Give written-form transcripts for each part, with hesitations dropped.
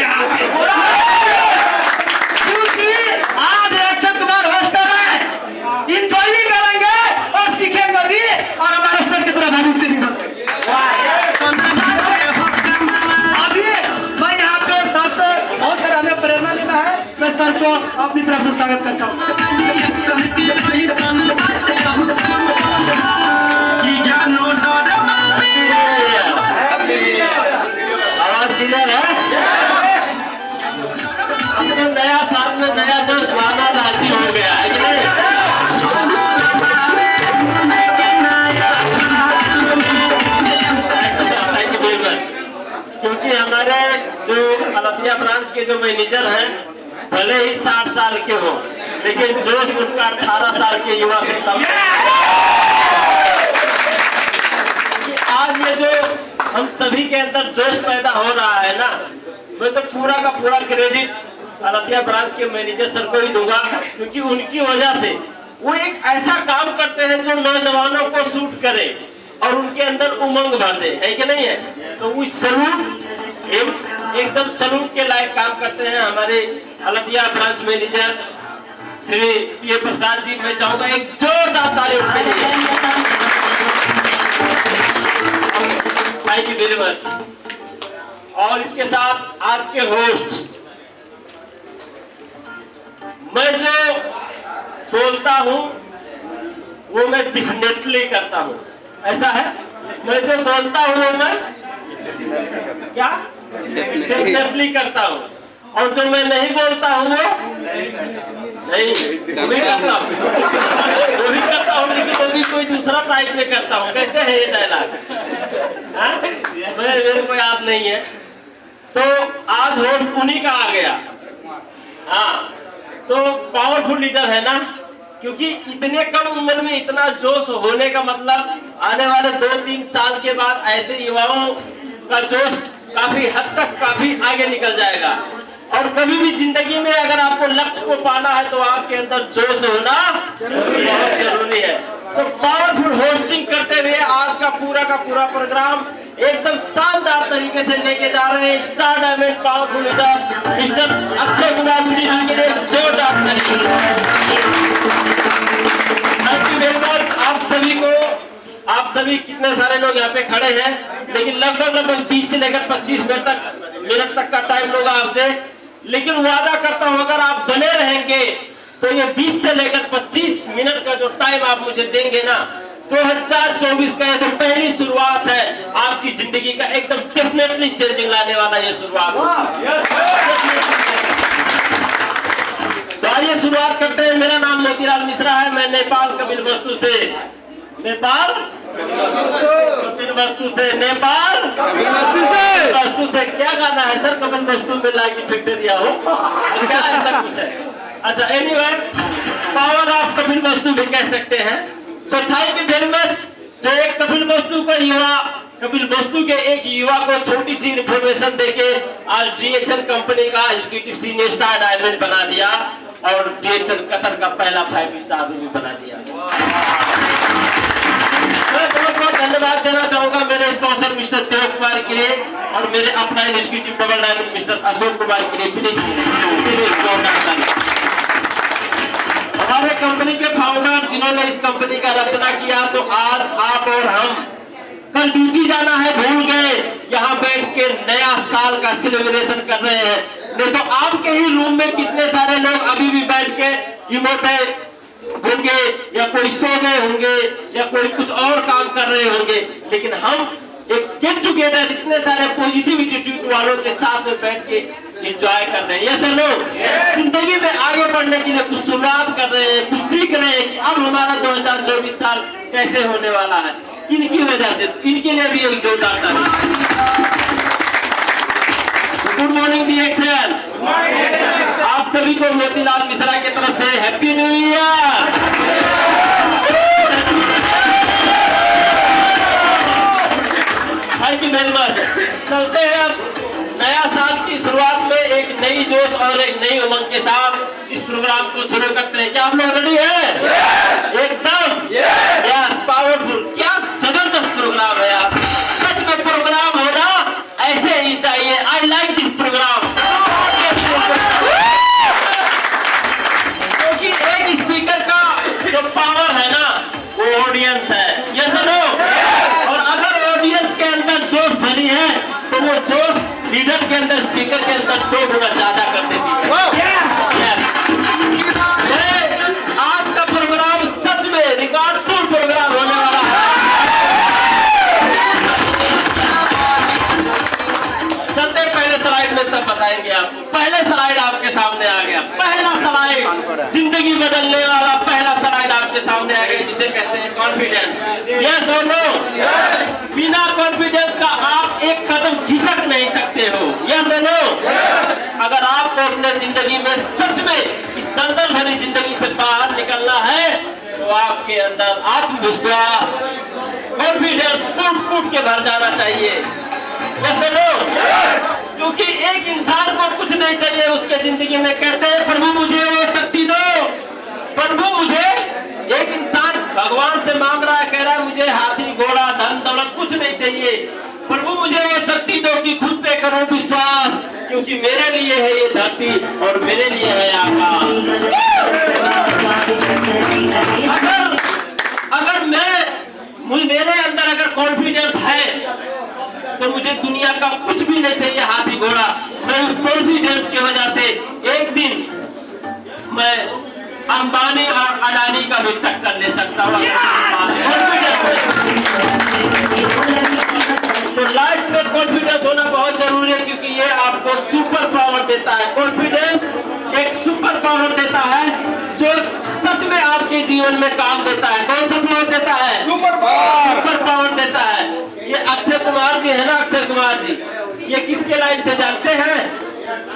यहाँ पे, क्योंकि आज अक्षय कुमार होस्टर है, इंजॉय भी करेंगे और सीखेंगे भी और हमारे सर की तरह भविष्य भी होगा। अभी मैं यहाँ पे सर से बहुत सारा हमें प्रेरणा लेना है, मैं सर को अपनी तरफ से स्वागत करता हूँ। आवाज क्लियर है? अपने नया साल में नया जोश लाना राजी हो गया है कि नहीं? क्योंकि हमारे जो हलदिया ब्रांच के जो मैनेजर हैं भले ही 60 साल के हो, लेकिन जोश उनका 18 साल के युवा से कम। आज ये जो हम सभी के अंदर जोश पैदा हो रहा है ना, मैं तो पूरा का पूरा क्रेडिट हलदिया ब्रांच के मैनेजर सर को ही दूंगा, क्योंकि उनकी वजह से वो एक ऐसा काम करते हैं जो नौजवानों को सूट करे और उनके अंदर उमंग भर दे, है कि नहीं है? तो वो सलूट एकदम सलूट के लायक काम करते हैं हमारे हलदिया branch manager Shri P Prasad ji. मैं चाहूंगा एक जोरदार ताली उनके लिए। Thank you very much. और इसके साथ आज के होस्ट, मैं जो बोलता हूं वो मैं डिफिनेटली करता हूं, ऐसा है? मैं जो बोलता हूं वो मैं क्या डेफिनेटली करता हूं, और जो मैं नहीं बोलता हूं वो नहीं करता हूं, वो भी करता हूं, लेकिन वो भी कोई दूसरा टाइप में करता हूं। कैसे है ये डायलॉग? मेरे को याद नहीं है। तो आज होस्ट उन्हीं का आ गया। हाँ, तो पावरफुल लीडर है ना, क्योंकि इतने कम उम्र में इतना जोश होने का मतलब आने वाले 2-3 साल के बाद ऐसे युवाओं का जोश काफी हद तक काफी आगे निकल जाएगा। और कभी भी जिंदगी में अगर आपको लक्ष्य को पाना है तो आपके अंदर जोश होना बहुत जरूरी है। तो पावरफुल होस्टिंग करते हुए आज का पूरा प्रोग्राम एकदम शानदार तरीके से लेके जा रहे हैं star diamond powerful leader mister Akshay Kumar ji के लिए जोरदार थैंक यू वेरी मच। आप सभी कितने सारे लोग यहाँ पे खड़े हैं, लेकिन लगभग 20 से लेकर 25 मिनट तक का टाइम होगा आपसे, लेकिन वादा करता हूँ अगर आप बने रहेंगे तो ये 20 से लेकर 25 मिनट का जो टाइम आप मुझे देंगे ना, 2024 का ये तो पहली शुरुआत है आपकी जिंदगी का, एकदम डेफिनेटली चेंजिंग लाने वाला ये शुरुआत। तो आइए शुरुआत करते हैं। मेरा नाम मोतीलाल मिश्रा है, मैं नेपाल कपिलवस्तु से क्या गाना है सर? कपिलवस्तु में लागी फैक्ट्रिया हो, क्या ऐसा कुछ है? अच्छा, एनीवे पावर ऑफ कपिलवस्तु भी कह सकते हैं। So thank you very much. जो एक कपिलवस्तु के एक युवा को छोटी सी इन्फॉर्मेशन देके आज डीएक्सन कंपनी का एग्जीक्यूटिव सीनियर स्टार डायमंड बना दिया और डीएक्सन कतर का पहला 5 स्टार भी बना दिया। मैं बहुत धन्यवाद देना चाहूंगा मेरे स्पॉन्सर मिस्टर देव कुमार के लिए और मेरे अपना executive double diamond mister Ashok Kumar के लिए। प्लीज हमारे कंपनी के फाउंडर जिन्होंने इस कंपनी का रचना किया, तो आज आप और हम कल ड्यूटी जाना है भूल गए, यहाँ बैठ के नया साल का सेलिब्रेशन कर रहे हैं। नहीं तो आपके ही रूम में कितने सारे लोग अभी भी बैठ के इमोटे होंगे या कोई सो गए होंगे या कोई कुछ और काम कर रहे होंगे, लेकिन हम एक गेट टुगेदर इतने सारे पॉजिटिव एटीट्यूड वालों के साथ में बैठ के एंजॉय कर रहे हैं। ये सब लोग जिंदगी में आगे बढ़ने के लिए कुछ शुरुआत कर रहे हैं, कुछ सीख रहे हैं कि अब हमारा 2024 साल कैसे होने वाला है। इनकी वजह से इनके लिए भी एक जोरदार ताली। गुड मॉर्निंग डीएक्सन, आप सभी को मोतीलाल मिश्रा की तरफ से happy new year. Thank you very much. चलते हैं अब नया साल की शुरुआत में एक नई जोश और एक नई उमंग के साथ इस प्रोग्राम को शुरू करते हैं। क्या आप लोग रेडी हैं? एकदम यस, पावरफुल। क्या जबरदस्त प्रोग्राम है यार, सच में प्रोग्राम होना ऐसे ही चाहिए। I like this programme. आप 2 गुना ज्यादा कर देती है। आज का प्रोग्राम सच में रिकॉर्ड तोड़ प्रोग्राम होने वाला है। चलते पहले स्लाइड में तब बताएंगे आपको। पहले स्लाइड आपके सामने आ गया। पहला स्लाइड जिंदगी बदलने वाला पहला स्लाइड आपके सामने आ गया, जिसे कहते हैं कॉन्फिडेंस। यस और नो? बिना कॉन्फिडेंस का आप एक कदम खिसक नहीं सकते हो। यस और नो? अगर आपको अपने जिंदगी में सच में इस दलदल भरी जिंदगी से बाहर निकलना है तो आपके अंदर आत्मविश्वास, कॉन्फिडेंस कूट के भर जाना चाहिए। यस और नो? क्योंकि एक इंसान को कुछ नहीं चाहिए उसके जिंदगी में, कहते हैं प्रभु मुझे वो शक्ति दो। प्रभु मुझे, एक इंसान भगवान से मांग रहा है, कह रहा है मुझे हाथी घोड़ा धन दौलत कुछ नहीं चाहिए, प्रभु मुझे वो शक्ति दो कि खुद पे करो विश्वास, क्योंकि मेरे लिए है ये धरती और मेरे लिए है आकाश। अगर मेरे अंदर अगर कॉन्फिडेंस है तो मुझे दुनिया का कुछ भी नहीं चाहिए, हाथी घोड़ा। मैं उस कॉन्फिडेंस की वजह से एक दिन मैं अंबानी और अडानी का भी टक्कर ले सकता हूँ। तो लाइफ में कॉन्फिडेंस होना बहुत जरूरी है, क्योंकि ये आपको सुपर पावर देता है। कॉन्फिडेंस एक सुपर पावर देता है जो सच में आपके जीवन में काम देता है। कौन सा पावर देता है? सुपर पावर देता है। ये अक्षय कुमार जी है ना, अक्षय कुमार जी, ये किसके लाइन से जानते हैं?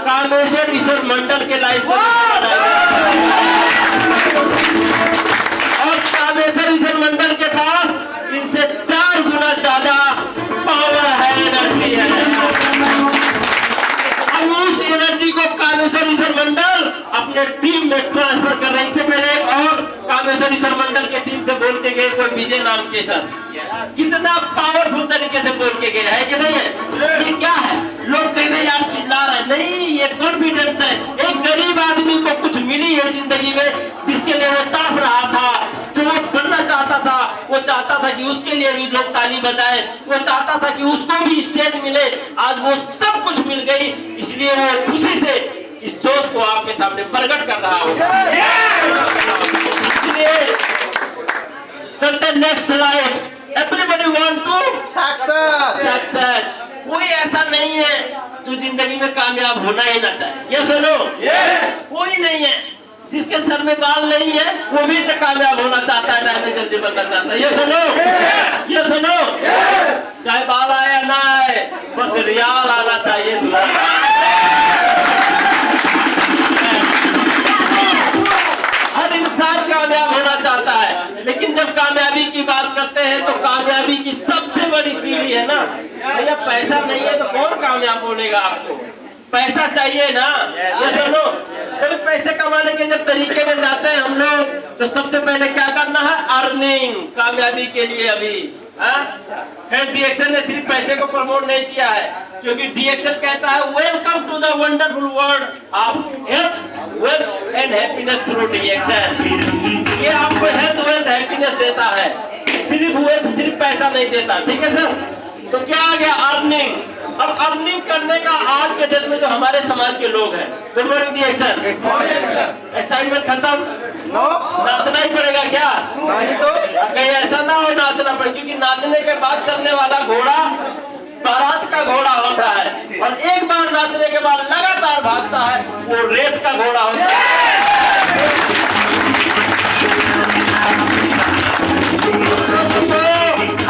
कामेश्वर ईश्वर मंडल के लाइन से। और कामेश्वर ईश्वर मंडल के पास इनसे 4 गुना ज्यादा पावर है, एनर्जी है। अब उस एनर्जी को कामेश्वर ईश्वर मंडल अपने टीम में ट्रांसफर कर रहे हैं। इससे पहले एक और कामेश्वर ईश्वर मंडल के टीम से बोल के गए, कोई विजय नाम के सर, कितना पावरफुल तरीके से बोल के गए है कि नहीं है? ये क्या है? लोग कह रहे यार चिल्ला रहे, नहीं, ये कॉन्फिडेंस है। एक गरीब आदमी को कुछ मिली है जिंदगी में, जिसके लिए वो तड़प रहा था, जो वो बनना चाहता था, वो चाहता था कि उसके लिए भी लोग ताली बजाएं, वो चाहता था कि उसको भी स्टेज मिले। आज वो सब कुछ मिल गई, इसलिए वो खुशी से इस जोश को आपके सामने प्रकट कर रहा हूँ। इसलिए चलते next slide. Everybody want to success. कोई ऐसा नहीं है जो जिंदगी में कामयाब होना ही ना चाहे। ये सुनो, कोई नहीं है जिसके सर में बाल नहीं है वो भी तो कामयाब होना चाहता है, चाहे जैसे बनना चाहता है। ये सुनो, ये सुनो, चाहे बाल आए या ना आए, बस रियाल आना चाहिए। हर इंसान कामयाब होना चाहता है, लेकिन जब कामयाबी की बात करते हैं तो कामयाबी की सबसे बड़ी सीढ़ी है ना भैया, पैसा नहीं है तो कौन कामयाब बोलेगा आपको? पैसा चाहिए ना। ये सुनो, जब पैसे कमाने के जब तरीके में जाते हैं हम लोग, तो सबसे पहले क्या करना है? अर्निंग। कामयाबी के लिए अभी डीएक्सल ने सिर्फ पैसे को प्रमोट नहीं किया है, क्योंकि डीएक्सल कहता है welcome to the wonderful world of health, wealth and happiness through DXL. ये आपको हेल्थ, वेल्थ, हैप्पीनेस देता है, सिर्फ वेल्थ, सिर्फ पैसा नहीं देता। ठीक है सर? तो क्या आ गया? अर्निंग। अब अर्निंग करने का आज के डेट में जो हमारे समाज के लोग हैं, गुड मॉर्निंग डीएक्सल, एक्साइटमेंट खत्म? नाचना ही पड़ेगा क्या? नहीं तो कहीं ऐसा ना हो नाचना पड़े, क्योंकि नाचने के बाद चलने वाला घोड़ा बारात का घोड़ा होता है, और एक बार नाचने के बाद लगातार भागता है, वो रेस का घोड़ा होता है।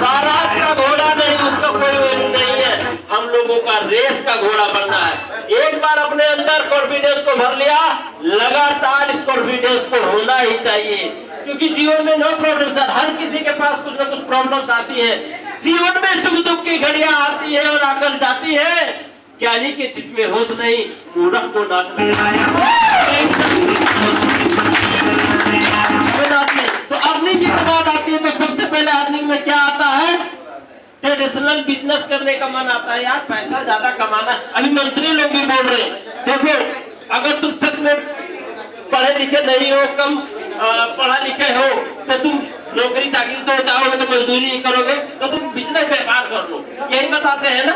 बारात का घोड़ा नहीं, उसका कोई वैल्यू नहीं है। हम लोगों का रेस का घोड़ा बनना है। एक बार अपने अंदर कॉन्फिडेंस को भर लिया, लगातार इस कॉन्फिडेंस को होना ही चाहिए, क्योंकि जीवन में नो प्रॉब्लम सर, हर किसी के पास कुछ ना कुछ प्रॉब्लम्स आती है। जीवन में सुख दुख की घड़ियां आती है और आकर जाती है। ज्ञानी के चित्त में होश नहीं, मूर्ख को नाचने तो अर्निंग की बात आती है, तो सबसे पहले अर्निंग में क्या आता है? ट्रेडिशनल बिजनेस करने का मन आता है। यार पैसा ज्यादा कमाना। अभी मंत्री लोग भी बोल रहे हैं, देखो अगर तुम सच में पढ़े लिखे नहीं हो, कम पढ़ा लिखे हो, तो तुम नौकरी चाकरी तो चाहोगे तो मजदूरी ही करोगे, तो तुम बिजनेस व्यापार कर लो, यही बताते हैं ना।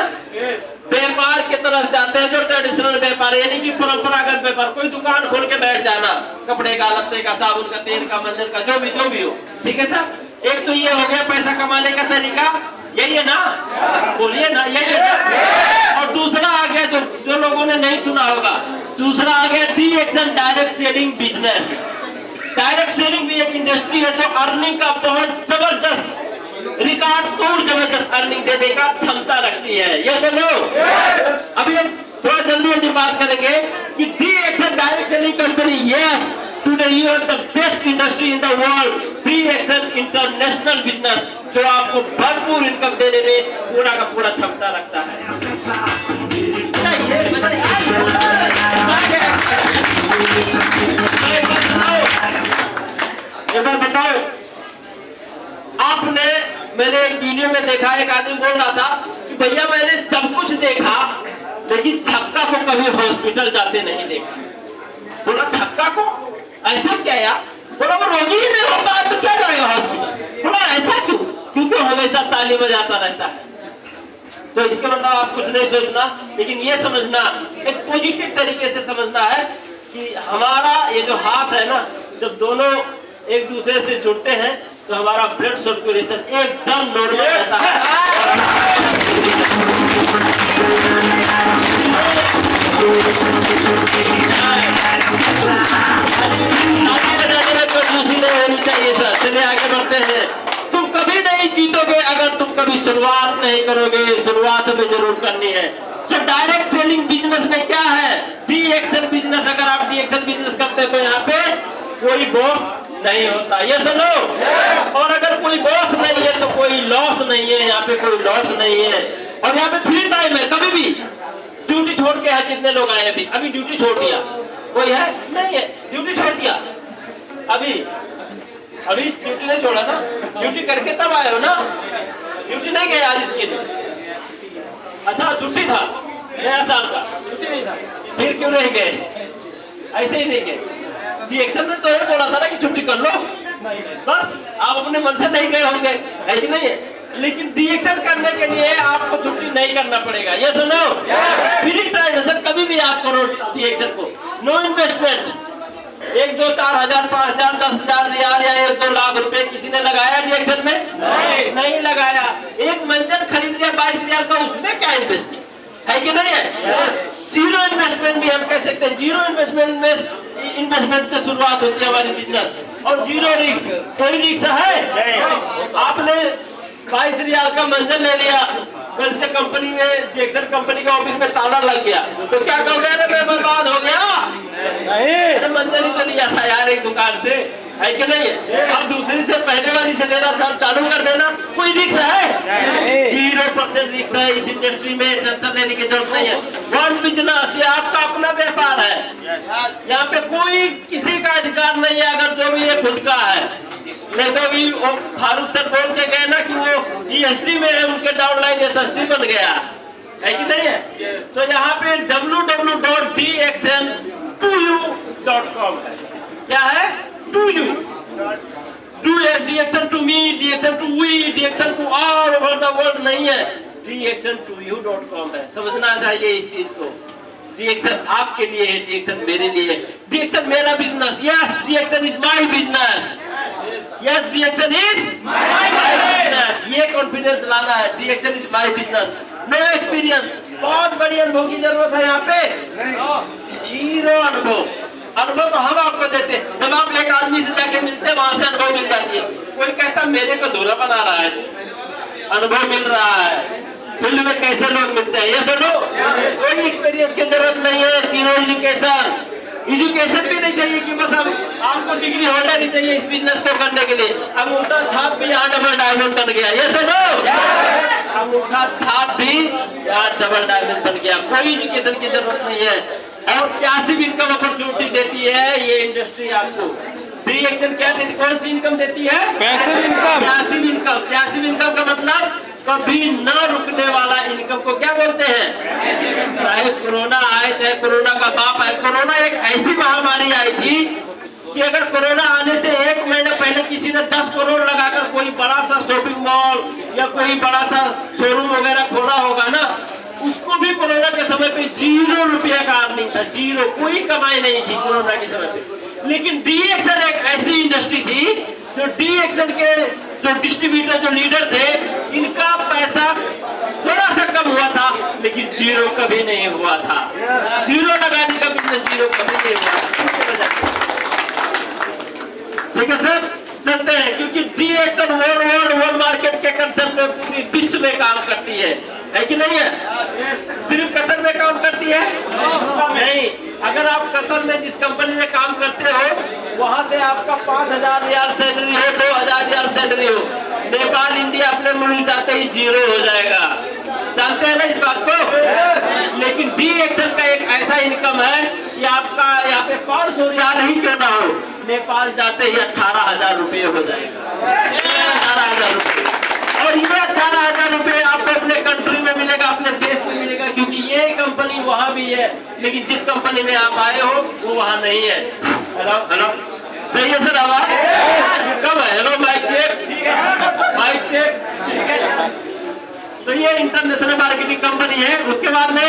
व्यापार की तरफ जाते हैं जो ट्रेडिशनल व्यापार, यानी कि परंपरागत व्यापार। कोई दुकान खोल के बैठ जाना, कपड़े का, लत्ते का, साबुन का, तेल का, मंजन का, जो भी हो, ठीक है सर। एक तो ये हो गया पैसा कमाने का तरीका, यही है ना, बोलिए ना, यही है ना। और दूसरा आ गया जो लोगों ने नहीं सुना होगा, दूसरा आ गया DXN, direct selling business. Direct selling भी एक इंडस्ट्री है जो अर्निंग का बहुत जबरदस्त, रिकॉर्ड तोड़ जबरदस्त अर्निंग देने का क्षमता रखती है। ये सुनो, अभी हम थोड़ा जल्दी बात करेंगे कि DXN direct selling company, yes, today you are the best industry in the world. DXN international business जो आपको भरपूर इनकम देने में पूरा का पूरा क्षमता रखता है। बताओ, आपने, मैंने एक वीडियो में देखा, एक आदमी बोल रहा था कि भैया मैंने सब कुछ देखा लेकिन छक्का को कभी हॉस्पिटल जाते नहीं देखा। बोला छक्का को, ऐसा क्या यार? बोला वो रोगी ही नहीं होता है तो क्या जाएगा हॉस्पिटल। बोला ऐसा क्यों? क्योंकि हमेशा ताली बजाता रहता है। तो इसका मतलब आप कुछ नहीं सोचना, लेकिन ये समझना, एक पॉजिटिव तरीके से समझना है कि हमारा ये जो हाथ है ना, जब दोनों एक दूसरे से जुड़ते हैं तो हमारा ब्लड सर्कुलेशन एकदम नॉर्मल रहता है। होनी चाहिए सर। चलिए आगे बढ़ते हैं। तुम कभी नहीं जीतोगे अगर तुम कभी शुरुआत नहीं करोगे, शुरुआत में जरूर करनी है। सो डायरेक्ट सेलिंग बिजनेस में क्या है, DXN बिजनेस, अगर आप DXN बिजनेस करते हैं तो यहाँ पे कोई बॉस नहीं होता, ये सुनो। और अगर कोई बॉस नहीं है तो कोई लॉस नहीं है, यहाँ पे कोई लॉस नहीं है। और यहाँ पे फ्री टाइम है, कभी भी ड्यूटी छोड़ के है। कितने लोग आए अभी ड्यूटी छोड़ दिया? कोई है? नहीं है, ड्यूटी छोड़ दिया। अभी ड्यूटी नहीं छोड़ा ना, ड्यूटी करके तब आए हो ना, ड्यूटी नहीं गए आज इसके लिए। अच्छा छुट्टी था, नया साल का छुट्टी नहीं था, फिर क्यों नहीं गए? ऐसे ही नहीं गए। DXN ने तो ये बोला था ना कि छुट्टी कर लो, बस आप अपने मन से नहीं गए होंगे, है कि नहीं है? लेकिन DXN करने के लिए आपको छुट्टी नहीं करना पड़ेगा। ये सुनो, फ्री टाइम है सर, कभी भी आप करो DXN को, नो इन्वेस्टमेंट। 1, 2, 4 हजार, 5 हजार, 10 हजार रियाल या 1, 2 लाख रुपए किसी ने लगाया DXN में? नहीं लगाया। एक मंजन खरीद लिया 22 हजार का, उसमें क्या इन्वेस्टमेंट है कि नहीं है? जीरो इन्वेस्टमेंट भी हम कह सकते हैं। जीरो इन्वेस्टमेंट से शुरुआत होती है हमारी बिजनेस, और जीरो रिस्क। कोई रिस्क है? आपने 22 रियाल का मंजन ले लिया, कल से कंपनी में, DXN कंपनी का ऑफिस में ताला लग गया तो क्या कहोगे? अरे मैं बर्बाद हो गया, नहीं मंजन ही तो लिया था यार एक दुकान से, है कि नहीं है? अब दूसरी से पहले वाली से लेना, सब चालू कर देना, कोई रिस्क है? 0% रिस्क है इस इंडस्ट्री में, टेंशन लेने की जरूरत नहीं है। वन बिजनेस, ये आपका अपना व्यापार है, यहाँ पे कोई किसी का अधिकार नहीं है। अगर जो भी ये खुद का है, नहीं तो भी फारूक सर बोल के गए ना कि वो EST में है, उनके डाउनलाइन SST बन गया, है कि नहीं है? तो यहाँ पे www.dxn2u.com है। क्या है? to you, DXN to me, DXN to we, DXN to all over the world नहीं है, DXN2u.com है। समझना चाहिए इस चीज को। DXN आपके लिए है, DXN मेरे लिए है। DXN मेरा business, yes DXN is my business, yes DXN is my business. ये कॉन्फिडेंस लाना है, DXN is my business. No experience, बहुत बड़ी अनुभव की जरूरत है यहाँ पे, जीरो अनुभव। अनुभव तो हम आपको देते हैं, जब आप एक आदमी से जाके मिलते हैं वहां से अनुभव मिल जाती है। कोई कहता मेरे को धूरा बना रहा है, अनुभव मिल रहा है। फील्ड में कैसे लोग मिलते हैं, ये सुनो, कोई एक्सपीरियंस की जरूरत नहीं है। जीरो एजुकेशन भी नहीं चाहिए कि बस अब आपको डिग्री होना नहीं चाहिए इस बिजनेस को करने के लिए। अंगूठा छाप भी यहाँ डबल डायमंड बन गया, ये सुनो, अंगूठा छाप भी यहाँ डबल डायमंड बन गया। कोई एजुकेशन की जरूरत नहीं है। और पैसिव इनकम अपॉर्चुनिटी देती है ये इंडस्ट्री आपको। DXN क्या देती, कौन सी इनकम देती है? Passive income. Passive income, passive income का मतलब कभी न रुकने वाला इनकम को क्या बोलते हैं? चाहे कोरोना आए, चाहे कोरोना का बाप आए। कोरोना एक ऐसी महामारी आई थी कि अगर कोरोना आने से 1 महीने पहले किसी ने 10 करोड़ लगाकर कोई बड़ा सा शॉपिंग मॉल या कोई बड़ा सा शोरूम वगैरह खोला होगा ना, उसको भी कोरोना के समय पे 0 रुपया का अर्निंग था, 0, कोई कमाई नहीं थी कोरोना के समय पे। लेकिन डी एक्शन एक ऐसी इंडस्ट्री थी जो डी एक्शन के जो डिस्ट्रीब्यूटर जो लीडर थे, इनका पैसा थोड़ा सा कम हुआ था लेकिन 0 कभी नहीं हुआ था। 0 लगाने का बिजनेस 0 कभी नहीं हुआ था। ठीक है सर, चलते हैं, क्योंकि डी एक्शन वर्ल्ड मार्केट के कंसेप्ट में पूरी विश्व में काम करती है कि नहीं है? सिर्फ कतर में काम करती है नहीं। अगर आप कतर में जिस कंपनी में काम करते हो वहां से आपका 5,000 रियाल सैलरी हो, 2,000 रियाल सैलरी हो, नेपाल इंडिया अपने मुल्क जाते ही 0 हो जाएगा। जानते हैं ना इस बात को? लेकिन डी एक्शन का एक ऐसा इनकम है कि आपका यहाँ पे 500 रियाल ही क्यों ना हो, नेपाल जाते ही 18,000 रुपये हो जाएगा। 18,000 रुपये, और ये 18,000 रुपये आपको अपने कंट्री में मिलेगा, अपने देश में मिलेगा, क्योंकि ये कंपनी वहाँ भी है लेकिन जिस कंपनी में आप आए हो वो वहाँ नहीं है। हेलो हेलो, सही है सर? आवाज कब है? Hello, mic check, mic check. तो ये इंटरनेशनल मार्केटिंग कंपनी है। उसके बाद में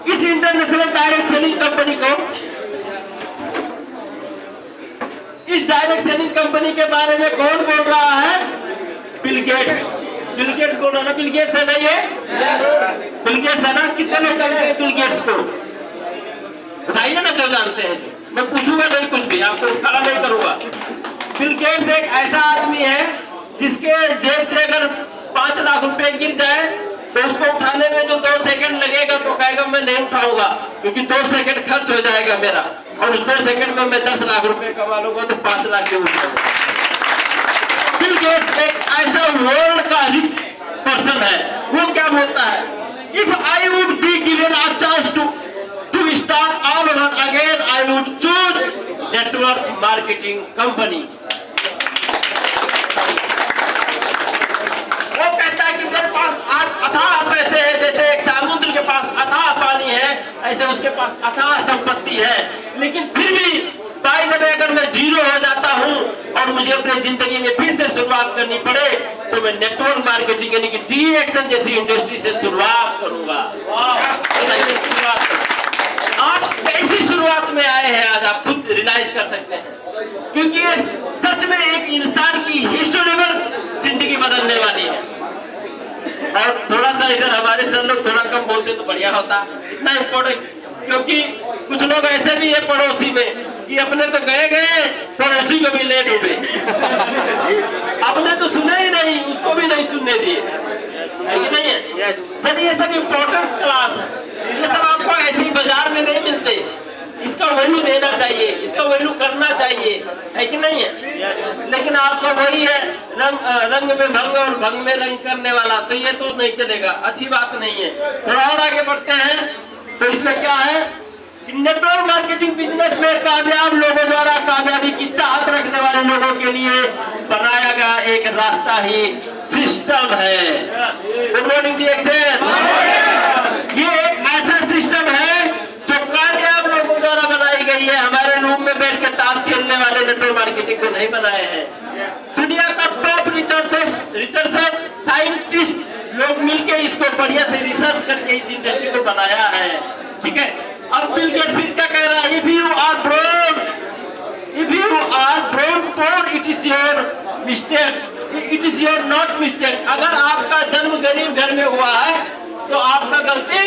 इस इंटरनेशनल डायरेक्ट सेलिंग कंपनी को, इस डायरेक्ट सेलिंग कंपनी के बारे में कौन बोल रहा है? Bill Gates. बिल गेट्स बोल रहा है ना? बिल गेट्स है ना? ये बिल गेट्स है ना? कितने लोग जानते हैं बिल गेट्स को? बताइए ना जो जानते हैं। मैं पूछूंगा नहीं कुछ भी, आपको खड़ा नहीं करूंगा। बिल गेट्स एक ऐसा आदमी है जिसके जेब से अगर 5 लाख रुपए गिर जाए तो उसको उठाने में जो 2 सेकंड लगेगा तो कहेगा मैं नहीं उठाऊंगा, क्योंकि 2 सेकंड खर्च हो जाएगा मेरा, और उस 2 सेकंड में मैं 10 लाख रुपए कमा लूंगा तो 5 लाख के उठाऊंगा। बिल गेट्स एक ऐसा वर्ल्ड का रिच पर्सन है। वो क्या बोलता है? If I would be given a chance to start all over again, I would choose network marketing company. वो कहता है कि मेरे पास आज अथाह पैसे है, जैसे एक समुद्र के पास अथाह पानी है, ऐसे उसके पास अथाह संपत्ति है, लेकिन फिर भी बाय द वे अगर मैं 0 हो जाता हूं और मुझे अपनी जिंदगी में फिर से शुरुआत करनी पड़े तो मैं नेटवर्क मार्केटिंग यानी कि डी एक्शन जैसी इंडस्ट्री से शुरुआत करूंगा। आप कैसी शुरुआत में आए हैं आज आप खुद रियलाइज कर सकते हैं, क्योंकि ये सच में एक इंसान की हिस्टोरिकल जिंदगी बदलने वाली है। और थोड़ा सा इधर हमारे सर लोग थोड़ा कम बोलते तो बढ़िया होता, इतना इम्पोर्टेंट, क्योंकि कुछ लोग ऐसे भी है पड़ोसी में कि अपने तो गए पड़ोसी को भी ले डूबे। अपने तो सुने ही नहीं, उसको भी नहीं सुनने दिए, है कि नहीं है? सर ये सब इम्पोर्टेंस क्लास है, ये सब आपको ऐसे ही बाजार में नहीं मिलते। इसका वैल्यू देना चाहिए, इसका वैल्यू करना चाहिए, है कि नहीं है? लेकिन आपका वही है रंग में भंग और भंग में रंग करने वाला, तो ये तो नहीं चलेगा, अच्छी बात नहीं है। थोड़ा और आगे बढ़ते हैं। तो इसमें क्या है कि नेटवर्क मार्केटिंग बिजनेस में कामयाब लोगों द्वारा कामयाबी की चाहत रखने वाले लोगों के लिए बनाया गया एक रास्ता ही सिस्टम है। Good morning D action. ये एक ऐसा सिस्टम है जो कामयाब लोगों द्वारा बनाई गई है। हमारे रूम में बैठ के ताश खेलने वाले नेटवर्क मार्केटिंग को नहीं बनाए हैं। दुनिया का टॉप रिसर्चर साइंटिस्ट लोग मिलके इसको बढ़िया से रिसर्च करके इस इंडस्ट्री को बनाया है। ठीक है, अब बिल गेट्स फिर क्या कह रहा है? If you are born poor it is your mistake, it is your not mistake. अगर आपका जन्म गरीब घर में हुआ है तो आपका गलती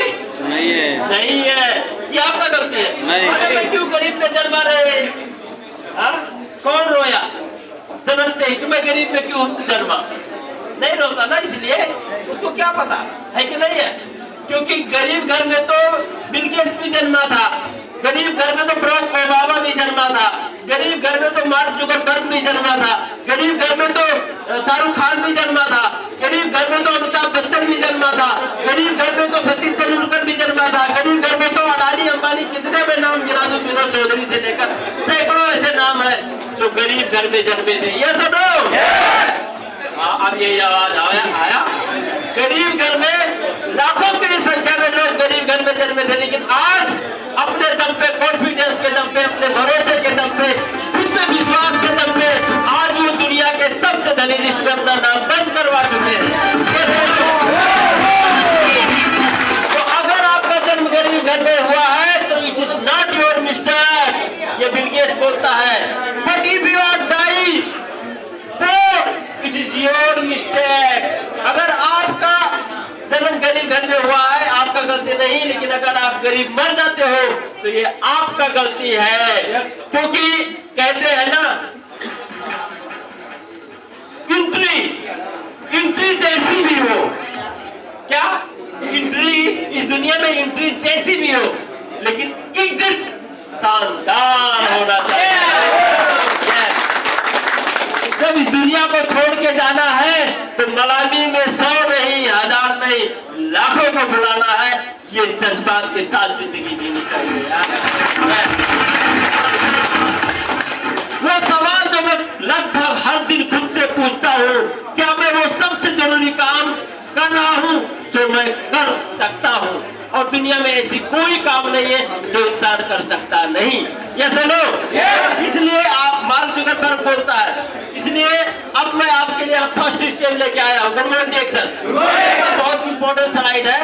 नहीं है, ये आपका गलती है। नहीं। अरे मैं क्यों गरीब में जन्मा रहे? कौन रोया जन्मते ही कि मैं गरीब में क्यों जन्मा? नहीं रोता ना, इसलिए उसको क्या पता है कि नहीं है? क्योंकि गरीब घर में तो बिल गेट्स भी जन्मा था, गरीब घर में तो बराक ओबामा भी जन्मा था, गरीब घर में तो मार्क जुकरबर्ग भी जन्मा था, गरीब घर में तो शाहरुख खान भी जन्मा था, गरीब घर में तो अमिताभ बच्चन भी जन्मा था, गरीब घर में तो सचिन तेंदुलकर भी जन्मा था, गरीब घर में तो अडानी अंबानी, कितने में नाम गिरा दो, विनोद चौधरी से लेकर सैकड़ों ऐसे नाम है जो गरीब घर में जन्मे थे। ये सुनो, अब ये आवाज आया। गरीब घर में लाखों की संख्या में लोग गरीब घर में जन्मे थे, लेकिन आज अपने दम पे, कॉन्फिडेंस के दम पे, अपने भरोसे के दम पे, खुद पे धनी लिस्ट में अपना नाम दर्ज करवा चुके हैं। तो अगर आपका जन्म गरीब घर में हुआ है तो it is not your mistake, ये बिल गेट्स बोलता है। But if you are die it is your mistake. अगर आपका जन्म गरीब घर में हुआ है आपका गलती नहीं, लेकिन अगर आप गरीब मर जाते हो तो ये आपका गलती है। क्योंकि कहते हैं ना, एंट्री जैसी भी हो, क्या एंट्री इस दुनिया में एंट्री जैसी भी हो, लेकिन एग्जिट शानदार होना चाहिए। जब इस दुनिया को छोड़ के जाना है तो मलामी में 100 नहीं, 1000 नहीं, लाखों को बुलाना है। ये जज्बात के साथ जिंदगी जीनी चाहिए यार। वो सवाल जो मैं लगभग हर दिन खुद से पूछता हूँ, क्या मैं वो सबसे जरूरी काम कर रहा हूँ जो मैं कर सकता हूँ? और दुनिया में ऐसी कोई काम नहीं है जो इंसान कर सकता नहीं। ये सुनो, इसलिए आप मार्क जुकरबर्ग बोलता है, इसलिए अब मैं आपके लिए फर्स्ट स्टेप लेके आया हूँ। गुड मॉर्निंग एक्शन, बहुत इंपॉर्टेंट स्लाइड है।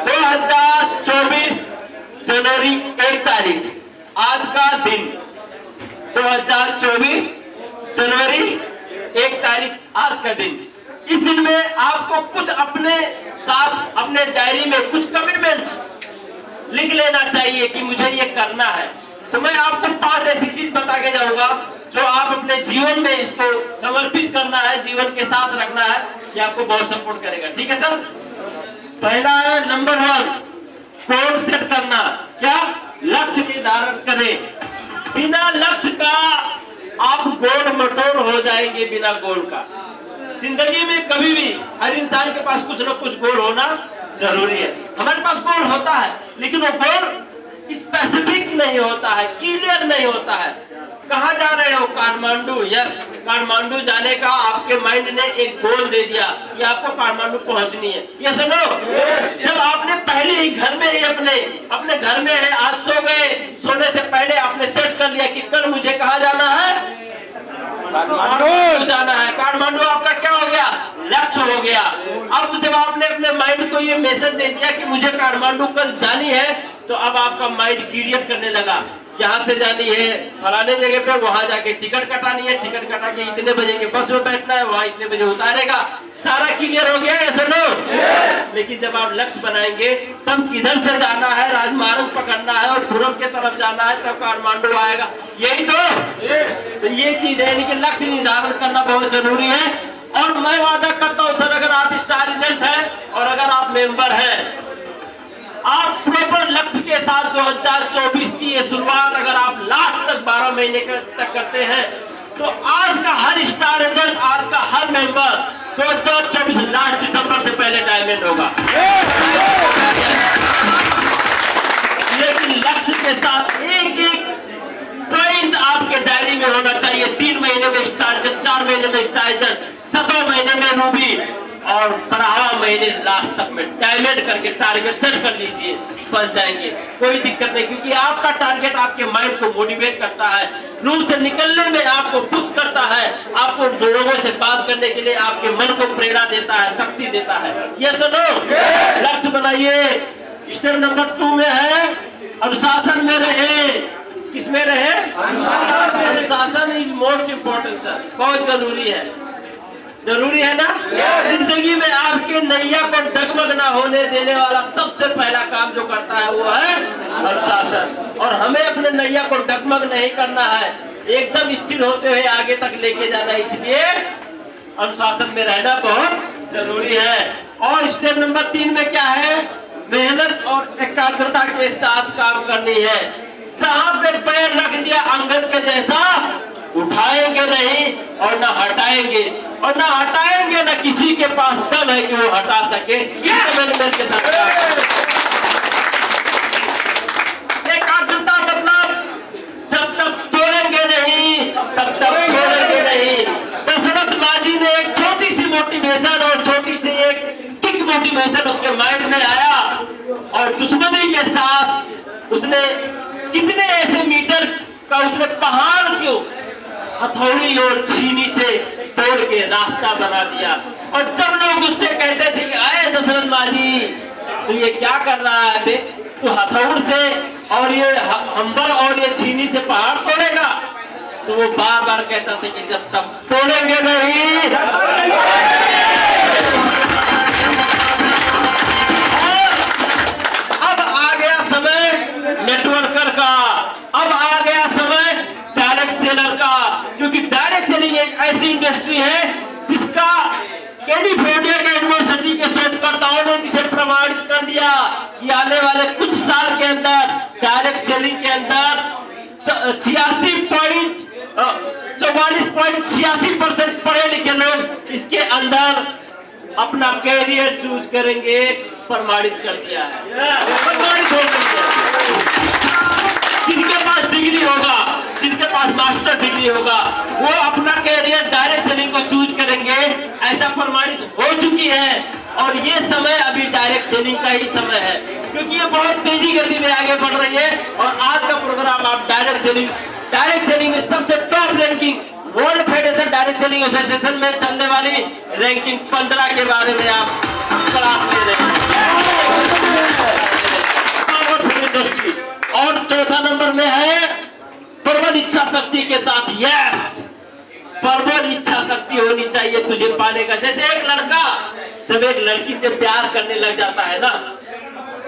2024 जनवरी 1 तारीख आज का दिन, 2024 जनवरी 1 तारीख आज का दिन। इस दिन में आपको कुछ अपने साथ अपने डायरी में कुछ कमिटमेंट लिख लेना चाहिए कि मुझे ये करना है। तो मैं आपको 5 ऐसी चीज बता के जाऊंगा जो आप अपने जीवन में इसको समर्पित करना है, जीवन के साथ रखना है। ये आपको बहुत सपोर्ट करेगा, ठीक है सर? पहला है नंबर 1, गोल सेट करना। क्या? लक्ष्य निर्धारण करें। बिना लक्ष्य का आप गोल मटोल हो जाएंगे। बिना गोल का जिंदगी में कभी भी हर इंसान के पास कुछ न कुछ गोल होना जरूरी है। हमारे पास गोल होता है लेकिन वो गोल स्पेसिफिक नहीं होता है, क्लियर नहीं होता है। कहाँ जा रहे हो? काठमांडू। यस, काठमांडू जाने का आपके माइंड ने एक गोल दे दिया कि आपको काठमांडू पहुंचनी है। ये सुनो, जब आपने पहले ही घर में ही अपने घर में है, आज सो गए, सोने से पहले आपने सेट कर लिया कि कल मुझे कहाँ जाना है? काठमांडू जाना है। काठमांडू आपका क्या हो गया? लक्ष्य हो गया। अब जब आपने अपने माइंड को ये मैसेज दे दिया कि मुझे काठमांडू कल जानी है, तो अब आपका माइंड क्रिएट करने लगा, यहाँ से जानी है फलाने जगह पे, वहां जाके टिकट कटानी है, टिकट कटा के इतने बजे के बस में बैठना है, वहां इतने बजे उतारेगा। सारा क्लियर हो गया है? सुनो, लेकिन जब आप लक्ष्य बनाएंगे तब किधर से जाना है, राजमार्ग पकड़ना है और पूर्व के तरफ जाना है, तब काठमांडू आएगा। यही तो ये चीज है। लेकिन लक्ष्य निर्धारण करना बहुत जरूरी है। और मैं वादा करता हूँ सर, अगर आप स्टार एजेंट हैं और अगर आप मेंबर हैं, आप प्रॉपर लक्ष्य के साथ 2024 की ये शुरुआत अगर आप लास्ट तक 12 महीने तक करते हैं, तो आज का हर स्टार एजेंट, आज का हर मेंबर 2024 लास्ट दिसंबर से पहले डायमंड होगा। लेकिन लक्ष्य के साथ एक एक पॉइंट आपके डायरी में होना चाहिए। 3 महीने में स्टार एजेंट, 4 महीने में स्टार एजेंट, 7 महीने में रूबी और 12वां महीने लास्ट तक में डायमंड करके टारगेट सेट कर लीजिए, बन जाएंगे। कोई दिक्कत नहीं, क्योंकि आपका टारगेट आपके माइंड को मोटिवेट करता है, रूम से निकलने में आपको पुश करता है, आपको लोगों से बात करने के लिए आपके मन को प्रेरणा देता है, शक्ति देता है। ये सुनो, लक्ष्य बनाइए। स्टेप नंबर 2 में है अनुशासन में रहे। किसमें रहे? अनुशासन इज मोस्ट इम्पोर्टेंट सर, बहुत जरूरी है। जरूरी है ना? जिंदगी में आपके नैया को डगमग ना होने देने वाला सबसे पहला काम जो करता है वो है अनुशासन। और हमें अपने नैया को डगमग नहीं करना है, एकदम स्थिर होते हुए आगे तक लेके जाना है। इसलिए अनुशासन में रहना बहुत जरूरी है। और स्टेप नंबर 3 में क्या है? मेहनत और एकाग्रता के साथ काम करनी है। जहां पे पैर रख दिया अंगद के जैसा, उठाएंगे नहीं और ना हटाएंगे, और ना हटाएंगे ना किसी के पास दम है कि वो हटा सके। एकाग्रता मतलब जब तक तोड़ेंगे नहीं तब तक तोड़ेंगे नहीं। दशरथ माजी ने एक छोटी सी मोटिवेशन और छोटी सी एक किक मोटिवेशन उसके माइंड में आया, और दुश्मनी के साथ उसने कितने ऐसे मीटर का उसने पहाड़ क्यों हथौड़ी और छीनी से तोड़ के रास्ता बना दिया। और जब लोग उससे कहते थे कि अरे दशरथ माजी तो ये क्या कर रहा है बे, तो हथौड़ से और ये हम्बर और ये छीनी से पहाड़ तोड़ेगा, तो वो बार बार कहता था कि जब तक तोड़ेंगे नहीं। अब आ गया समय नेटवर्कर का, अब आ गया समय डायरेक्ट सेलर का, क्योंकि डायरेक्ट सेलिंग एक ऐसी इंडस्ट्री है जिसका कैलिफोर्निया के यूनिवर्सिटी के शोधकर्ताओं ने जिसे प्रमाणित कर दिया कि आने वाले कुछ साल के अंदर डायरेक्ट सेलिंग के अंदर 44.86% पढ़े लिखे लोग इसके अंदर अपना कैरियर चूज करेंगे, प्रमाणित कर दिया है, प्रमाणित हो गया। जिनके पास डिग्री होगा, जिनके पास मास्टर डिग्री होगा, वो अपना कैरियर डायरेक्ट सेलिंग को चूज करेंगे, ऐसा प्रमाणित हो चुकी है। और ये समय अभी डायरेक्ट सेलिंग का ही समय है, क्योंकि ये बहुत तेजी गति में आगे बढ़ रही है। और आज का प्रोग्राम आप डायरेक्ट सेलिंग में सबसे top ranking world federation direct selling association में चलने वाली रैंकिंग 15 के बारे में आप क्लास ले रहे हैं। और चौथा नंबर में है प्रबल इच्छा शक्ति के साथ। यस, प्रबल इच्छा शक्ति होनी चाहिए तुझे पाने का। जैसे एक लड़का जब एक लड़की से प्यार करने लग जाता है ना,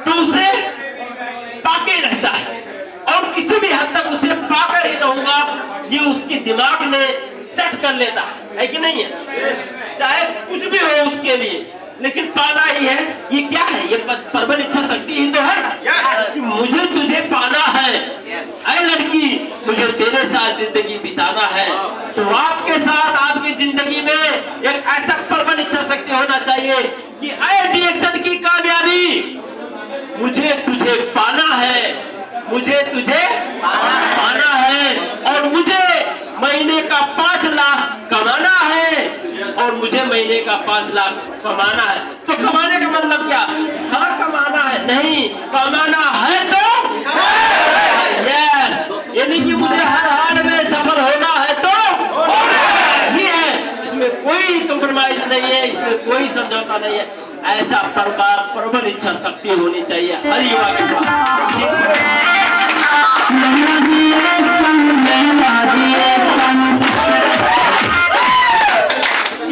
तो उसे पाके रहता है, और किसी भी हद तक उसे पाकर ही रहूंगा ये उसके दिमाग में सेट कर लेता है कि नहीं है, चाहे कुछ भी हो उसके लिए, लेकिन पाना ही है। ये क्या है? ये प्रबल इच्छा शक्ति ही तो है। मुझे तुझे पाना है, ऐ लड़की मुझे तेरे साथ जिंदगी बिताना है। तो आपके साथ आपकी जिंदगी में एक ऐसा प्रबल इच्छा शक्ति होना चाहिए कि ऐ डिएक्शन की कामयाबी मुझे तुझे पाना है, मुझे तुझे पाना है, और मुझे महीने का 5 लाख कमाना है, और मुझे महीने का 5 लाख कमाना है। तो कमाने का मतलब क्या? हाँ कमाना है नहीं, कमाना है तो यस, यानी कि मुझे हर हाल में सफल होना है तो ही है। इसमें कोई कंप्रोमाइज नहीं है, इसमें कोई समझौता नहीं है। ऐसा प्रबल इच्छा शक्ति होनी चाहिए हर युवा के पास।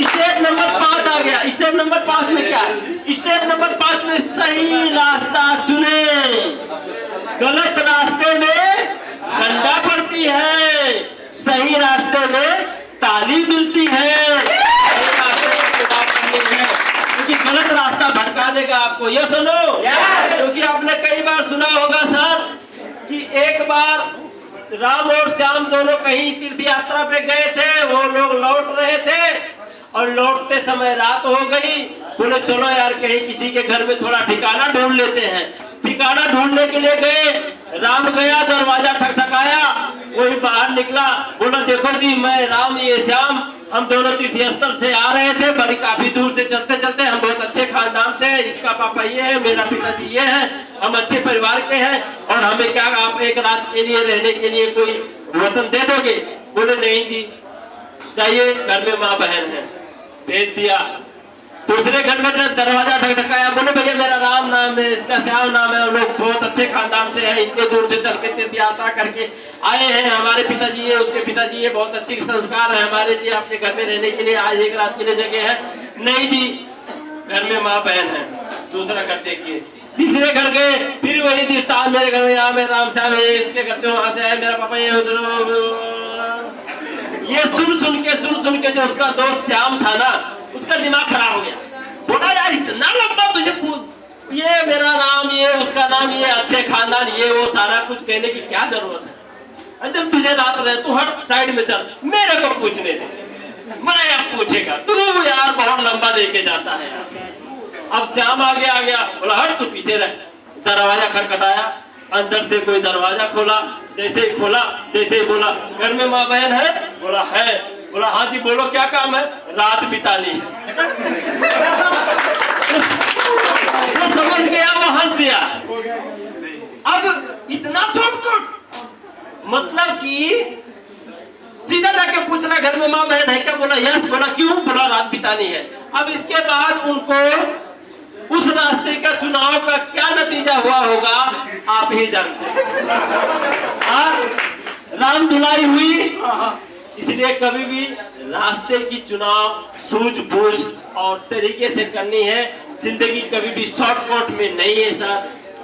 स्टेप नंबर 5 आ गया। स्टेप नंबर 5 में क्या है? स्टेप नंबर 5 में सही रास्ता चुने। गलत रास्ते में डंडा पड़ती है, सही रास्ते में ताली मिलती है। क्योंकि गलत रास्ता भटका देगा आपको। ये सुनो, क्योंकि आपने कई बार सुना होगा सर कि एक बार राम और श्याम दोनों कहीं तीर्थ यात्रा पे गए थे, वो लोग लौट रहे थे और लौटते समय रात हो गई। बोले चलो यार कहीं किसी के घर में थोड़ा ठिकाना ढूंढ लेते हैं। ठिकाना ढूंढने के लिए गए, राम गया, दरवाजा ठकठकाया, वही बाहर निकला, बोला देखो जी मैं राम ये श्याम, हम दोनों तीर्थस्थल से आ रहे थे, बड़ी काफी दूर से चलते चलते, हम बहुत अच्छे खानदान से हैं, इसका पापा ये है, मेरा पिताजी ये है, हम अच्छे परिवार के हैं, और हमें क्या आप एक रात के लिए रहने के लिए कोई वतन दे दोगे? बोले नहीं जी, चाहिए, घर में माँ बहन है, भेज दिया। दूसरे घर में दरवाजा ठकठकाया, बोले भैया मेरा राम नाम है, इसका श्याम नाम है, लोग बहुत अच्छे खानदान से हैं, इतने दूर से चल के तीर्थ यात्रा करके आए हैं, हमारे पिताजी ये, उसके पिताजी ये, बहुत अच्छे संस्कार है हमारे जी, आपके घर में रहने के लिए आज एक रात के लिए जगह है। नहीं जी, घर में माँ बहन है। दूसरा घर देखिए। तीसरे घर गए, फिर वही दृष्टांत, मेरे घर में यहाँ में राम श्याम है, इसके घर से वहां से आए, मेरा पापा ये सुन सुन के जो उसका दोस्त श्याम था ना, उसका दिमाग खराब हो गया। बोला यार इतना लंबा तुझे ये मेरा नाम ये, उसका नाम ये, अच्छे खानदान ये वो, सारा कुछ कहने की क्या जरूरत है? जब तुझे रात रहे तू हट साइड में चल, मेरे को पूछने दे, मैं अब पूछेगा तू यार, बहुत लंबा लेके जाता है यार। अब श्याम आगे आ गया, बोला हट तू पीछे रह। दरवाजा खटखटाया, अंदर से कोई दरवाजा खोला, जैसे ही खोला, जैसे ही बोला घर में माँ बहन है? बोला है। बोला हाँ जी बोलो क्या काम है? रात बितानी है। वो समझ गया, वो हंस दिया। अब इतना शॉर्टकट, मतलब कि सीधा सीधा जाके पूछना घर में माँ बहन है क्या? बोला यस। बोला क्यों? बोला रात बितानी है। अब इसके बाद उनको उस रास्ते का चुनाव का क्या नतीजा हुआ होगा आप ही जानते हैं। राम धुलाई हुई। इसलिए कभी भी रास्ते की चुनाव सूझबूझ और तरीके से करनी है। जिंदगी कभी भी शॉर्टकट में नहीं है sir.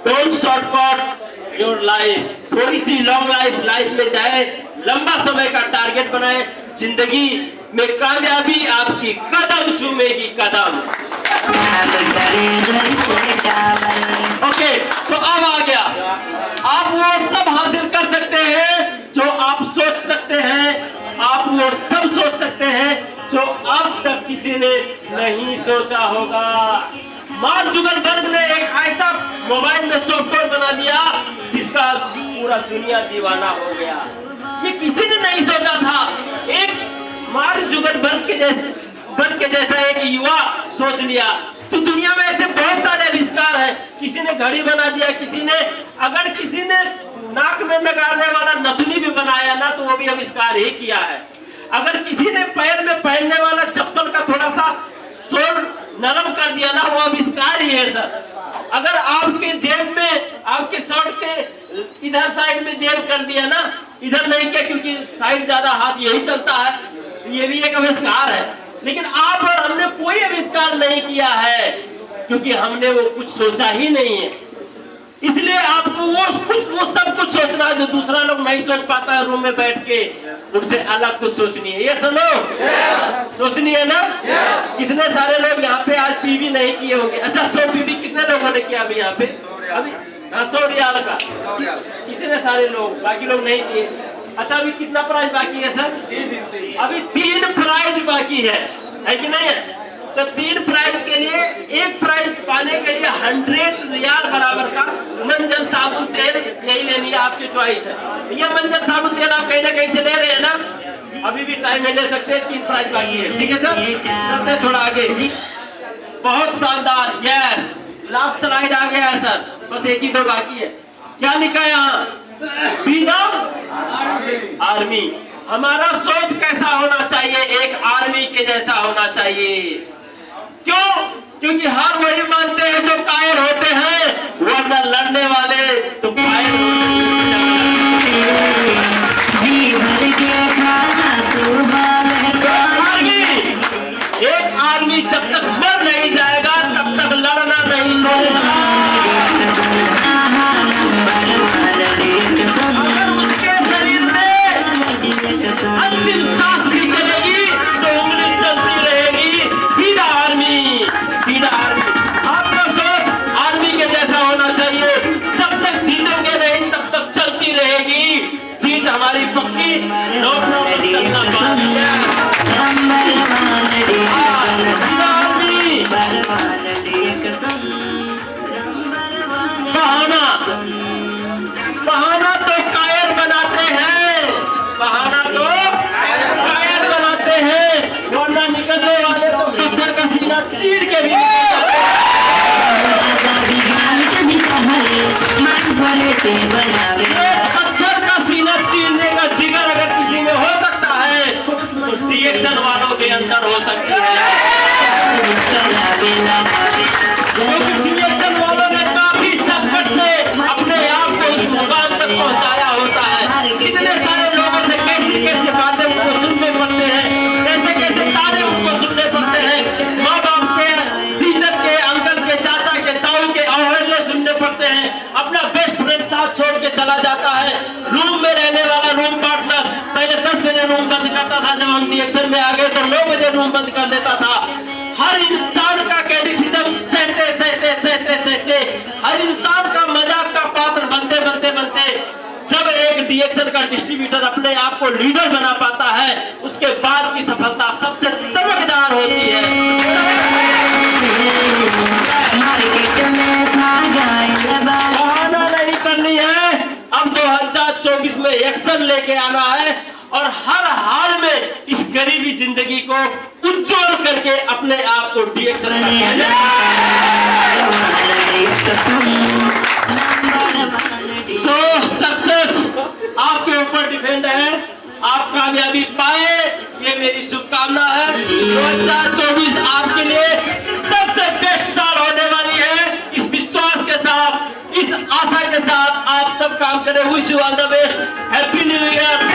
Don't shortcut your life. थोड़ी सी लॉन्ग लाइफ में जाए, लंबा समय का टारगेट बनाए। जिंदगी में कामयाबी आपकी कदम चूमेगी, कदम। ओके, तो अब आ गया, आप वो सब हासिल कर सकते हैं जो आप सोच सकते हैं। आप वो सब सोच सकते हैं जो अब तक किसी ने नहीं सोचा होगा। मार्क जुकरबर्ग ने एक ऐसा मोबाइल में सॉफ्टवेयर बना दिया जिसका पूरा दुनिया दीवाना हो गया। ये किसी ने नहीं सोचा था। एक मार्क जुकरबर्ग के जैसा एक युवा सोच लिया। तो दुनिया में ऐसे बहुत सारे आविष्कार हैं। किसी ने घड़ी बना दिया, अगर किसी ने नाक में लगाने वाला नथुनी भी बनाया ना, तो वो भी आविष्कार ही किया है। अगर किसी ने पैर में पहनने वाला चप्पल का थोड़ा सा सोल नरम कर दिया ना, वो आविष्कार ही है सर। अगर आपके जेब में, आपके शर्ट के इधर साइड में जेब कर दिया ना, इधर नहीं किया क्योंकि साइड ज्यादा हाथ यही चलता है, ये भी एक आविष्कार है। लेकिन आप और हमने कोई आविष्कार नहीं किया है क्योंकि हमने वो कुछ सोचा ही नहीं है। इसलिए आपको वो सब कुछ सोचना है जो दूसरा लोग नहीं सोच पाता है। रूम में बैठ के उनसे अलग कुछ सोचनी है। ये सुनो, सोचनी है ना। कितने सारे लोग यहाँ पे आज पीवी नहीं किए होंगे। अच्छा, 100 पीवी कितने लोगों ने किया अभी यहाँ पे? अभी 100 रियाल का कितने सारे लोग, बाकी लोग नहीं किए। अच्छा, अभी कितना प्राइज बाकी है सर? अभी 3 प्राइज बाकी है कि नहीं है? तो 3 प्राइज के लिए, एक प्राइज पाने के लिए 100 रियाल बराबर का मंजन साबुन तेल यही लेनी है, आपकी चॉइस है। ये मंजन साबुन तेल आप कहीं ना कहीं से ले रहे हैं ना, अभी भी टाइम में ले सकते हैं। 3 प्राइज बाकी है, ठीक है सर। चलते थोड़ा आगे। बहुत शानदार, यस, लास्ट स्लाइड आ गया है सर, बस एक ही 2 बाकी है। क्या लिखा है यहाँ? Be the army. हमारा सोच कैसा होना चाहिए? एक आर्मी के जैसा होना चाहिए। क्यों? क्योंकि हार वही मानते हैं जो कायर होते हैं, वरना लड़ने वाले तो कायर होते हैं। एक आर्मी जब तक मर नहीं जाएगा तब तक लड़ना नहीं छोड़ेगा। अगर उसके शरीर में अंतिम सांस भी चलेगी तो उंगली चलती रहेगी। Be the army, be the army. आपका सोच आर्मी के जैसा होना चाहिए। जब तक जीतेंगे नहीं तब तक चलती रहेगी। जीत हमारी पक्की, नो प्रॉब्लम, चलना बाकी है। बहाना तो कायर बनाते हैं, बहाना तो कायर बनाते हैं, वरना निकलने वाले तो पत्थर का सीना चीर के भी पत्थर का सीना चीरने का जिगर अगर किसी में हो सकता है तो डीएक्शन वालों के अंदर हो सकती है। क्योंकि डीएक्शन वालों ने काफी संकट से अपने आप को इस मुकाम तक पहुंचाया होता है। कितने सारे लोगों से कैसी कैसी बातें उनको सुनने पड़ते हैं, कैसे कैसे ताने उनको सुनने पड़ते हैं। माँ बाप के, टीचर के, अंकल के, चाचा के, ताऊ के अवहेलने सुनने पड़ते हैं। अपना बेस्ट फ्रेंड साथ छोड़ के चला जाता है। रूम में रहने वाला रूम पार्टनर पहले 10 बजे रूम बंद करता था, जब हम डीएक्शन में आ गए तो 9 बजे रूम बंद कर देता था। हर इंसान का क्रिटिसिज्म सहते हर इंसान का मजाक का पात्र बनते जब एक डीएक्शन का डिस्ट्रीब्यूटर अपने आप को लीडर बना पाता है, उसके बाद की सफलता सबसे चमकदार होती है। बहाना नहीं करनी है, अब 2024 में एक्शन लेके आना है और हर हाल में इस गरीबी जिंदगी को उज्जवल करके अपने आप को डीएक्शन करना है। सो सक्सेस आपके ऊपर डिपेंड है। आप कामयाबी पाए, ये मेरी शुभकामना है। 2024 आपके लिए सबसे बेस्ट साल होने वाली है। इस विश्वास के साथ, इस आशा के साथ आप सब काम करें। Wish you all the best. Happy new year.